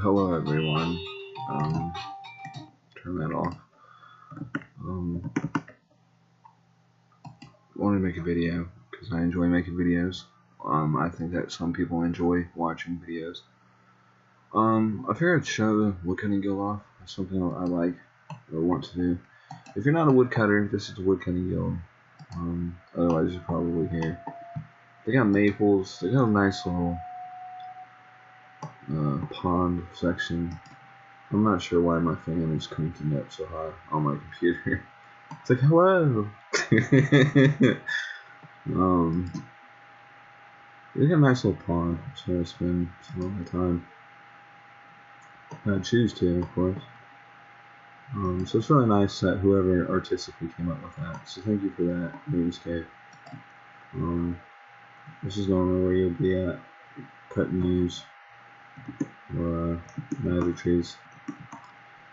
Hello everyone. Turn that off. I want to make a video because I enjoy making videos. I think that some people enjoy watching videos. I figured I'd show woodcutting guild off. It's something I like or want to do. If you're not a woodcutter, this is the woodcutting guild. Otherwise you're probably here. They got maples. They got a nice little pond section. I'm not sure why my fan is cranking up so high on my computer. It's like, hello! They got a nice little pond, so I spend some of my time. I choose to, of course. So it's really nice that whoever artistically came up with that. So thank you for that, Moonscape. This is normally where you'll be at cutting leaves or magic trees.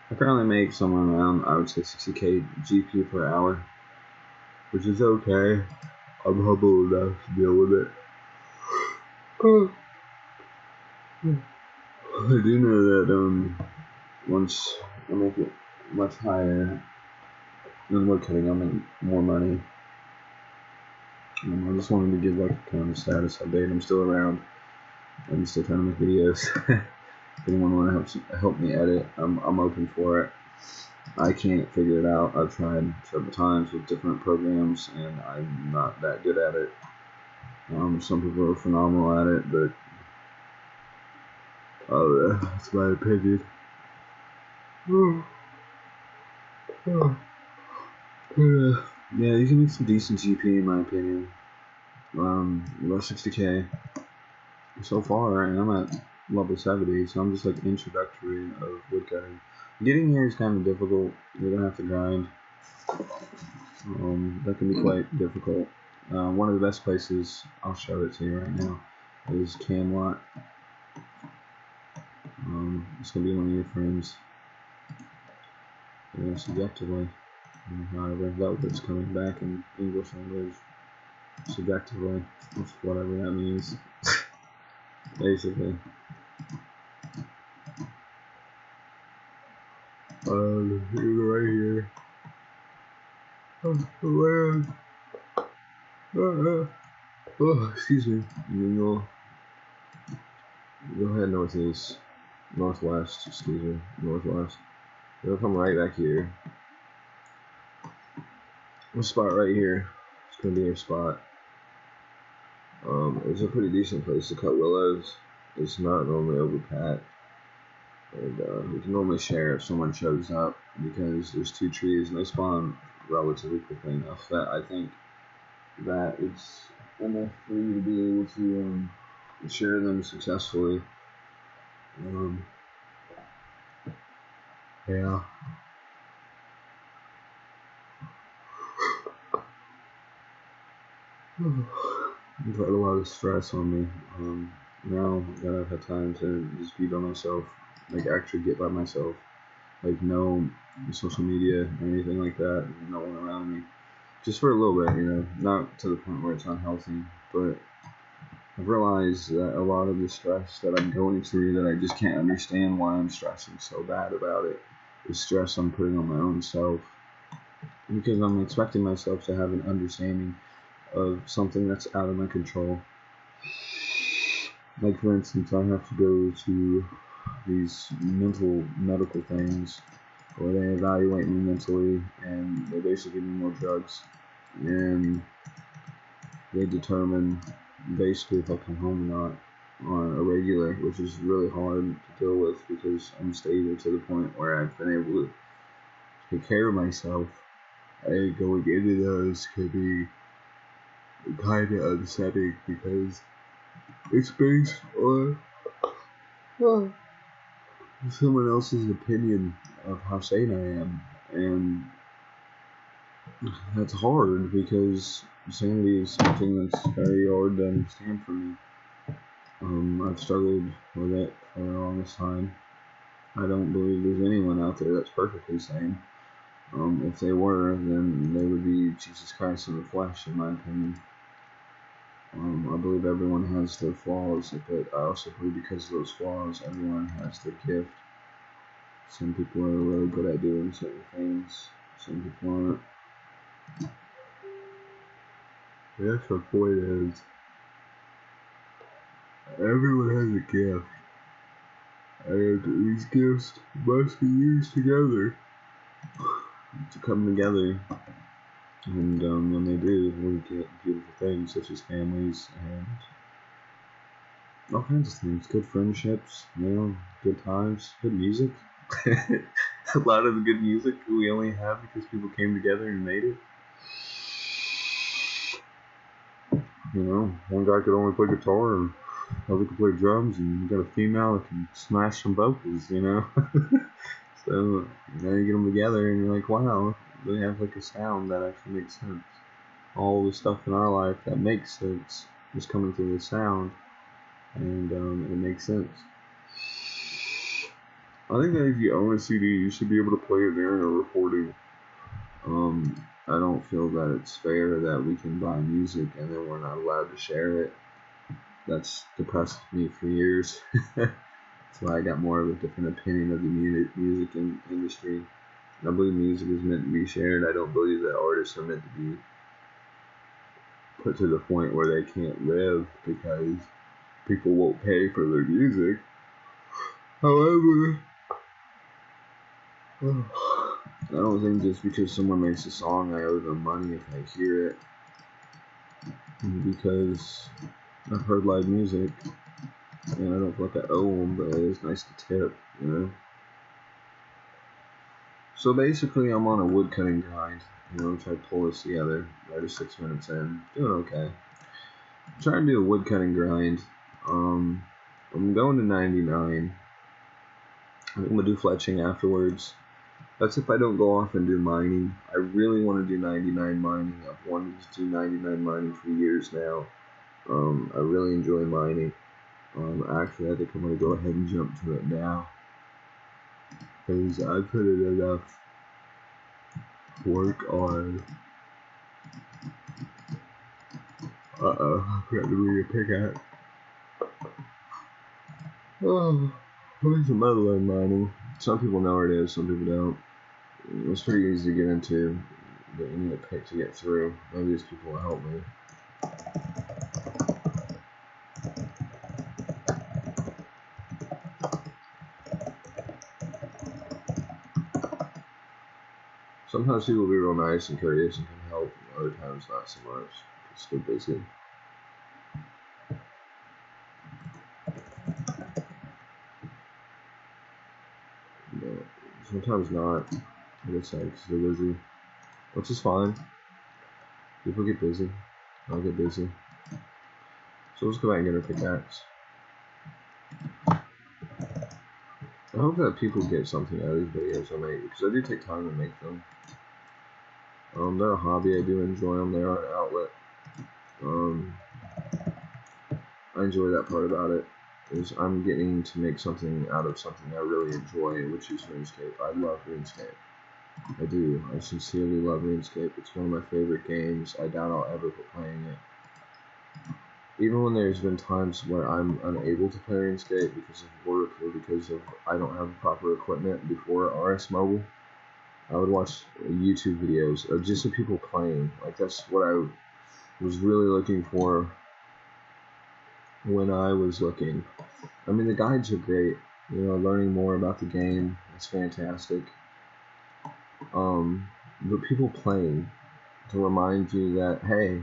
I currently make somewhere around, I would say, 60k GP per hour, which is okay. I'm humble enough to deal with it. I do know that once I make it much higher than woodcutting, I'll make more money. I just wanted to give like a kind of status update. I'm still around. I'm still trying to make videos. If anyone want to help me edit, I'm open for it. I can't figure it out. I've tried several times with different programs, and I'm not that good at it. Some people are phenomenal at it, but that's my opinion. Yeah, you can make some decent GP in my opinion. About 60k so far, and I'm at level 70, so I'm just like introductory of woodcutting. Getting here is kind of difficult. You're gonna have to grind. That can be quite difficult. One of the best places, I'll show it to you right now, is Camelot. It's gonna be one of your friends. Subjectively. However, that word's coming back in English language. Subjectively, whatever that means. Basically. Right here. Excuse me. And then you'll head northeast, northwest. Excuse me, northwest. You'll come right back here. This spot right here. It's gonna be your spot. It's a pretty decent place to cut willows. It's not normally overpacked. And you can normally share if someone shows up because there's two trees and they spawn relatively quickly enough that I think that it's enough for you to be able to share them successfully. Yeah. I've had a lot of stress on me. Now that I've had time to just be by myself, like actually get by myself, like no social media or anything like that, no one around me, just for a little bit, you know, not to the point where it's unhealthy, but I've realized that a lot of the stress that I'm going through that I just can't understand why I'm stressing so bad about it is stress I'm putting on my own self, because I'm expecting myself to have an understanding of something that's out of my control. Like for instance, I have to go to these medical things where they evaluate me mentally and they basically give me more drugs and they determine basically if I come home or not on a regular, which is really hard to deal with because I'm stable to the point where I've been able to take care of myself. Going into those could be kind of upsetting because it's based on someone else's opinion of how sane I am, and that's hard because sanity is something that's very hard to understand for me. I've struggled with it for the longest time. I don't believe there's anyone out there that's perfectly sane. If they were, then they would be Jesus Christ in the flesh, in my opinion. I believe everyone has their flaws, but I also believe because of those flaws, everyone has their gift. Some people are really good at doing certain things, some people aren't. The actual point is, everyone has a gift, and these gifts must be used together to come together. And when they do, we get beautiful things such as families and all kinds of things. Good friendships, good times, good music. A lot of the good music we only have because people came together and made it. One guy could only play guitar and other could play drums, and you got a female that can smash some vocals, So now you get them together and you're like, wow, they have like a sound that actually makes sense. All the stuff in our life that makes sense is coming through the sound, and it makes sense. I think that if you own a CD, you should be able to play it during a recording. I don't feel that it's fair that we can buy music and then we're not allowed to share it. That's depressed me for years. That's why I got more of a different opinion of the music industry. I believe music is meant to be shared. I don't believe that artists are meant to be put to the point where they can't live because people won't pay for their music. However, I don't think just because someone makes a song I owe them money if I hear it, because I've heard live music and I don't feel like I owe them, but it is nice to tip, So basically I'm on a woodcutting grind, try to pull this together. Already 6 minutes in, doing okay. I'm trying to do a woodcutting grind. I'm going to 99. I think I'm going to do fletching afterwards. That's if I don't go off and do mining. I really want to do 99 mining. I've wanted to do 99 mining for years now. I really enjoy mining. Actually, I think I'm going to go ahead and jump to it now, because I put in enough work on... I forgot to bring a pickaxe. Oh, there's a metal in mining. Some people know where it is, some people don't. It's pretty easy to get into, but you need a pick to get through. Maybe these people will help me. Sometimes people will be real nice and courteous and can help, and other times not so much. It's too busy. But sometimes not. I guess because they're busy, which is fine. People get busy. I'll get busy. So let's go back and get our pickaxe. I hope that people get something out of these videos I make, because I do take time to make them. They're a hobby. I do enjoy them. They are an outlet. I enjoy that part about it, is I'm getting to make something out of something I really enjoy, which is RuneScape. I love RuneScape. I do. I sincerely love RuneScape. It's one of my favorite games. I doubt I'll ever quit playing it. Even when there's been times where I'm unable to play RuneScape because of work or because of I don't have the proper equipment before RS Mobile, I would watch YouTube videos of just of people playing. Like, that's what I was really looking for when I was looking. I mean, the guides are great. Learning more about the game is fantastic. But people playing to remind you that, hey,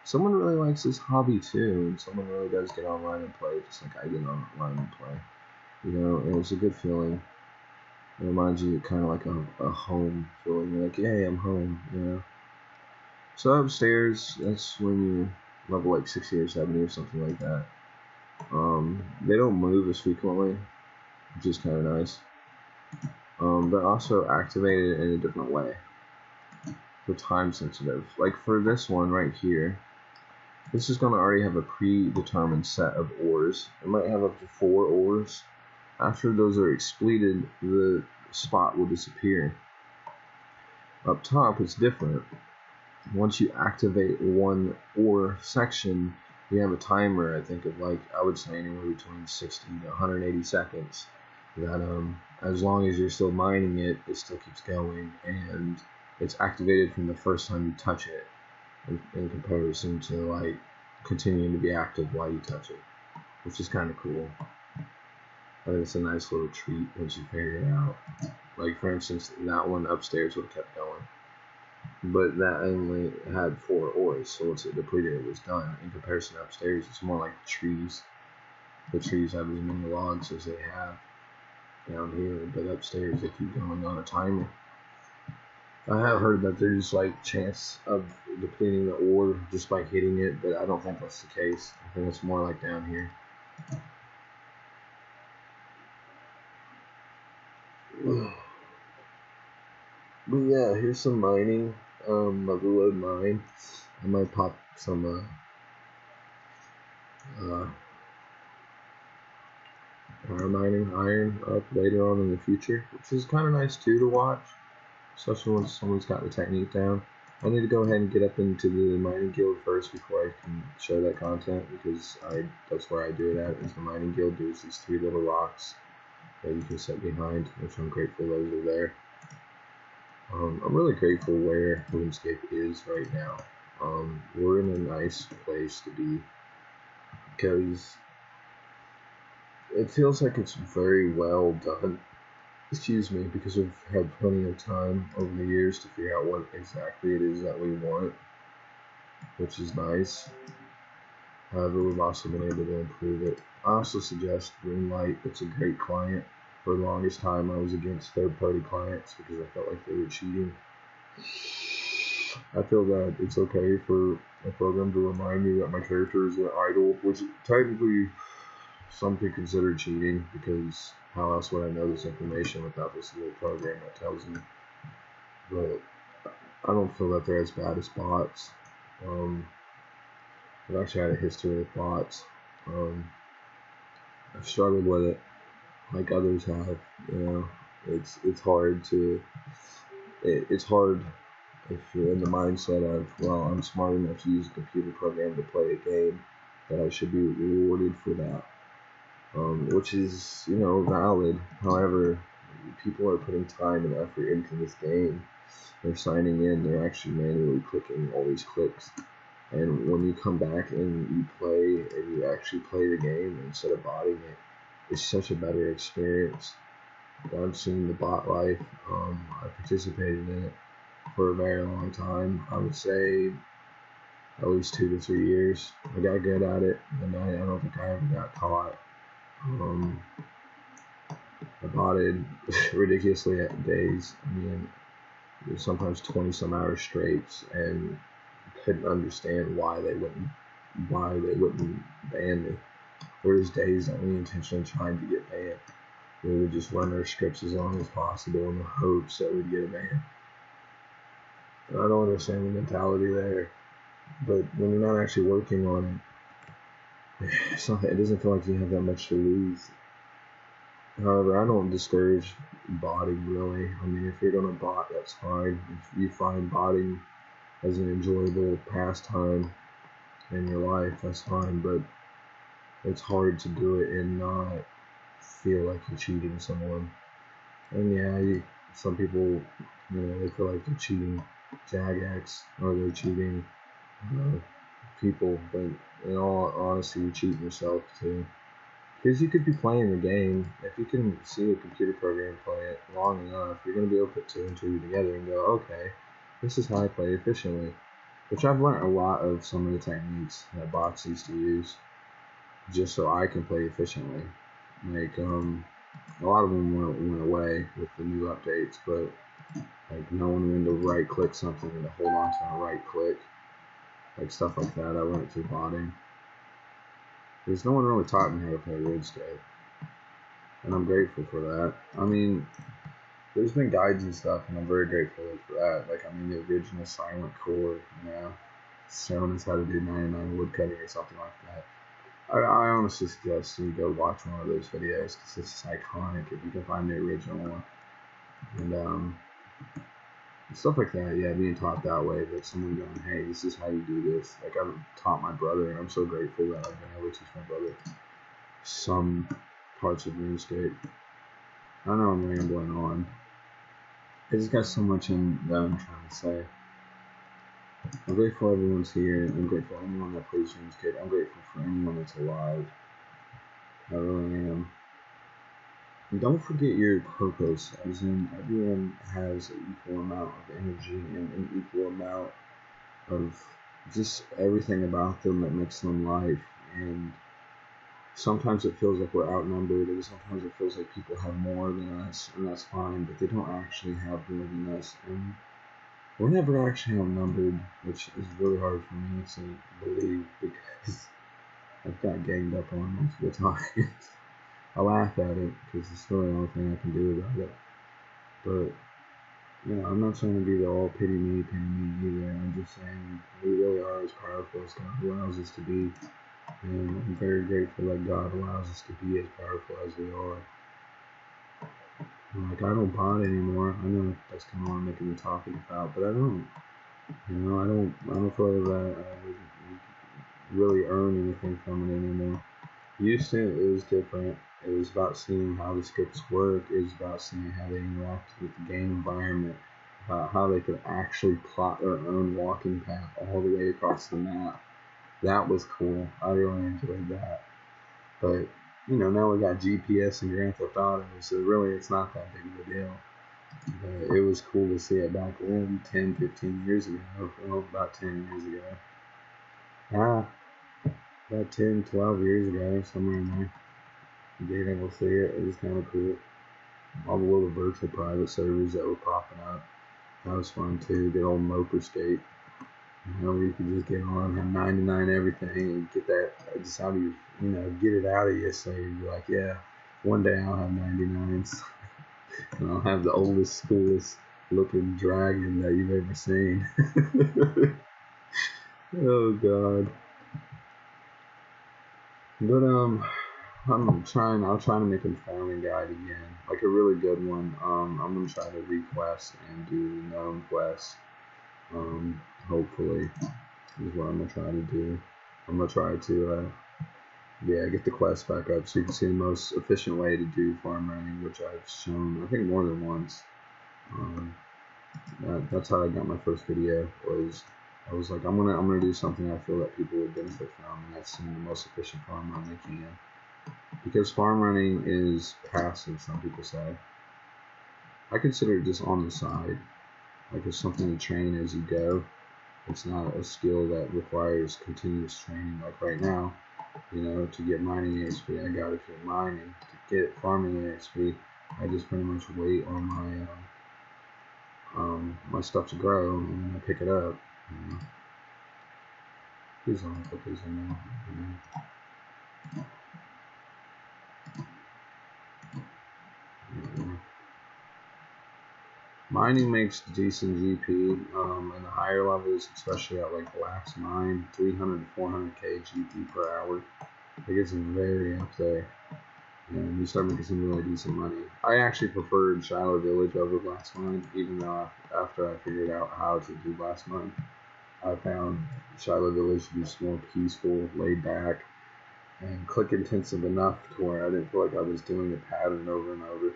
someone really likes this hobby too, and someone really does get online and play, just like I get online and play. And it's a good feeling. It reminds you kind of like a home feeling. You're like, hey, I'm home, So upstairs, that's when you level like 60 or 70 or something like that. They don't move as frequently, which is kind of nice. They're also activated in a different way. They're time sensitive. Like for this one right here, this is going to already have a predetermined set of ores. It might have up to 4 ores. After those are expleted, the spot will disappear. Up top, it's different. Once you activate one ore section, you have a timer, I think, of like, I would say anywhere between 60 to 180 seconds, that as long as you're still mining it, it still keeps going, and it's activated from the first time you touch it, in comparison to like continuing to be active while you touch it, which is kind of cool. I think it's a nice little treat once you figure it out. Like, for instance, that one upstairs would have kept going, but that only had 4 ores, so once it depleted, it was done. In comparison to upstairs, it's more like trees. The trees have as many logs as they have down here, but upstairs they keep going on a timer. I have heard that there's like chance of depleting the ore just by hitting it, but I don't think that's the case. I think it's more like down here. But yeah, here's some mining. I'll reload mine. I might pop some power mining iron up later on in the future, which is kind of nice too to watch, especially once someone's got the technique down. I need to go ahead and get up into the mining guild first before I can show that content, because that's where I do it at, is the mining guild. There's these 3 little rocks that you can sit behind, which I'm grateful those are there. I'm really grateful where RuneScape is right now. We're in a nice place to be, because it feels like it's very well done. Excuse me, because we've had plenty of time over the years to figure out what exactly it is that we want, which is nice. However, we've also been able to improve it. I also suggest RuneLite. It's a great client. For the longest time, I was against third-party clients because I felt like they were cheating. I feel that it's okay for a program to remind me that my character is an idol, which technically some could consider cheating, because how else would I know this information without this little program that tells me? But I don't feel that they're as bad as bots. I've actually had a history with bots. I've struggled with it, like others have. It's hard to. It's hard if you're in the mindset of, well, I'm smart enough to use a computer program to play a game, that I should be rewarded for that. Which is, valid. However, people are putting time and effort into this game. They're signing in, they're actually manually clicking all these clicks. And when you come back and you play, and you actually play the game instead of botting it, it's such a better experience. I've seen the bot life. I participated in it for a very long time. I would say at least 2 to 3 years. I got good at it, and I don't think I ever got caught. I botted ridiculously at days. I mean, sometimes 20 some hours straight, and couldn't understand why they wouldn't ban me. There was days that we intentionally tried to get banned. We would just run our scripts as long as possible in the hopes that we'd get a ban. And I don't understand the mentality there, but when you're not actually working on it, it doesn't feel like you have that much to lose. However, I don't discourage botting, really. I mean, if you're going to bot, that's fine. If you find botting as an enjoyable pastime in your life, that's fine, but it's hard to do it and not feel like you're cheating someone. And yeah, some people, they feel like they're cheating Jagex, or they're cheating people, but in all honesty, you're cheating yourself too. Because you could be playing the game. If you can see a computer program play it long enough, you're going to be able to put 2 and 2 together and go, okay, this is how I play efficiently. Which I've learned a lot of some of the techniques that bots used to use, just so I can play efficiently. Like, a lot of them went away with the new updates, but like knowing when to right click something and to hold on to a right click, like stuff like that, I learned through botting. Because no one really taught me how to play RuneScape, and I'm grateful for that. I mean, there's been guides and stuff, and I'm very grateful for that. Like, I mean, the original Silent Core, showing us how to do 99 woodcutting or something like that. I honestly suggest you go watch one of those videos, because it's iconic if you can find the original one. And stuff like that. Yeah, being taught that way, like someone going, hey, this is how you do this. Like I've taught my brother, and I'm so grateful that I've been able to teach my brother some parts of RuneScape. I know I'm rambling on. I just got so much in that I'm trying to say. I'm grateful everyone's here. I'm grateful for anyone that plays RuneScape. I'm grateful for anyone that's alive. I really am. And don't forget your purpose, as in everyone has an equal amount of energy and an equal amount of just everything about them that makes them life. And sometimes it feels like we're outnumbered, and sometimes it feels like people have more than us, and that's fine, but they don't actually have more than us. And we're never actually outnumbered, which is really hard for me to believe because I've got ganged up on multiple times. I laugh at it because it's really the only thing I can do about it. But, you know, I'm not trying to be the all pity me either. I'm just saying we really are as powerful as God allows us to be. And I'm very grateful that God allows us to be as powerful as we are. And like, I don't bot anymore. I know that's kind of what I'm making the topic about, but I don't. You know, I don't feel that I would really earn anything from it anymore. Used to, it was different. It was about seeing how the scripts work. It was about seeing how they interact with the game environment, about how they could actually plot their own walking path all the way across the map. That was cool. I really enjoyed that. But, you know, now we got GPS and Grand Theft Auto, so really it's not that big of a deal. But it was cool to see it back then, 10, 15 years ago. Well, about 10 years ago. About 10, 12 years ago, somewhere in there. Being able to see it, it was kind of cool. All the little virtual private servers that were popping up. That was fun too. Good old Moper Skate. You know, where you could just get on, have 99 everything, and get that, just how do you, get it out of you. So you'd be like, yeah, one day I'll have 99s. And I'll have the oldest, coolest looking dragon that you've ever seen. Oh, God. But, I'll try to make a farming guide again, like a really good one. I'm gonna try to request and do gnome quests. Hopefully, is what I'm gonna try to do. I'm gonna try to, get the quest back up so you can see the most efficient way to do farm running, which I've shown, I think, more than once. That's how I got my first video. I was like, I'm gonna do something I feel that people would benefit from, and that's seeing the most efficient farm run they can. Because farm running is passive, some people say. I consider it just on the side. Like it's something to train as you go. It's not a skill that requires continuous training. Like right now, to get mining XP, I gotta keep mining. To get farming XP, I just pretty much wait on my stuff to grow, and then I pick it up. Please don't put these in there. Mining makes decent GP in the higher levels, especially at like Black's Mine, 300 to 400k GP per hour. It gets very up there, and you start making some really decent money. I actually preferred Shiloh Village over Black's Mine, even though after I figured out how to do Black's Mine, I found Shiloh Village to be more peaceful, laid back, and click intensive enough to where I didn't feel like I was doing a pattern over and over.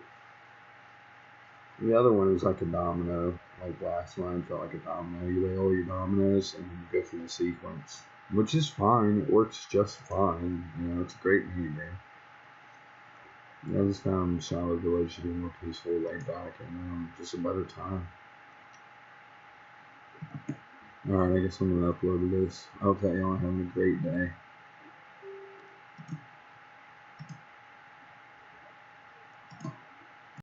The other one was like a domino, like last line felt like a domino. You lay all your dominoes and you go through the sequence, which is fine. It works just fine. It's a great mini game. I just found Shiloh Village to be more peaceful, laid back, and just a better time. Alright, I guess I'm going to upload this. I hope that y'all are having a great day.